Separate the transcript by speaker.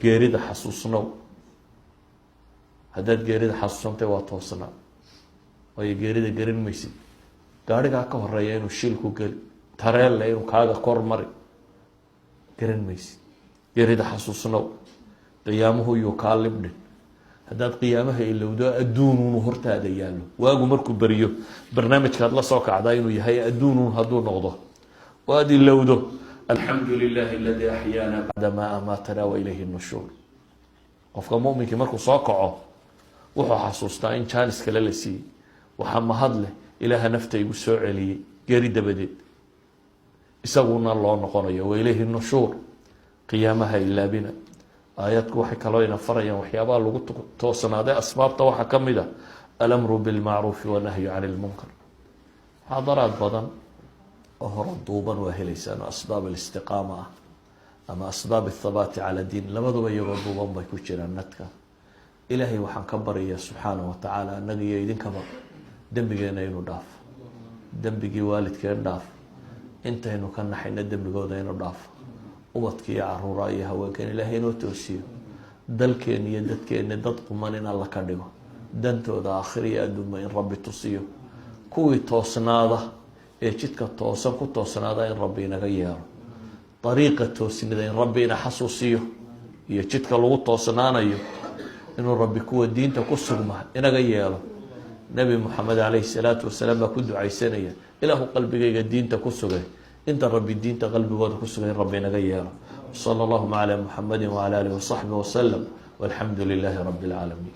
Speaker 1: geerida xasuusnow haddaad geerida xasuusantay waa toosnaa waayo geerida garan maysid gaarigaa ka horeeya inuu shil ku geli tareelle inuu kaaga kor mari garan maysid geerida xasuusnow qiyaamuhu yuu kaa libdhin haddaad qiyaamaha ilowdo adduunuunu hortaada yaallo waagu markuu beriyo barnaamijkaad la soo kacdaa inuu yahay adduunuun hadduu noqdo oo aada ilowdo alxamdu lilahi aladii axyaana bacda maa amaatana wa ilayhi nushuur qofka muminkii markuu soo kaco wuxuu xasuustaa in jaanis kale la siiyey waxaa mahad leh ilaaha nafta igu soo celiyey geeri dabadeed isaguna loo noqonayo wa ilayhi nushuur qiyaamaha ilaabina aayadku waxay kaloo ina farayaan waxyaabaha lagu toosnaaday asbaabta waxaa ka mid a alamru bilmacruufi wanahyu cani lmunkar muxaadaraad badan oo hore duuban waa helaysaan oo asbaab alistiqaama ah ama asbaab athabaati cala diin labaduba iyagoo duuban bay ku jiraan nadka ilaahay waxaan ka baryayaa subxaanahu watacaala annaga iyo idinkaba dembigeena inuu dhaafo dembigii waalidkeen dhaafo intaynu ka naxayna dembigooda inuu dhaafo ubadka iyo caruura iyo haweenkeen ilaahay inoo toosiyo dalkeena iyo dadkeena dad quman in alla ka dhigo dantooda aakhira iyo adduunba in rabbi tusiyo kuwii toosnaada ee jidka toosan ku toosnaada in rabbi inaga yeelo dariiqa toosnida in rabbi ina xasuusiyo iyo jidka lagu toosnaanayo inuu rabbi kuwa diinta ku sugma inaga yeelo nabi moxamed calayhi salaatu wasalaam baa ku ducaysanaya ilaahu qalbigayga diinta ku sugay inta rabbi diinta qalbigooda ku sugay in rabbi inaga yeelo sala allahuma calaa muxamedin wacala alihi wasaxbihi wasalam walxamdu lilaahi rabbi alcaalamiin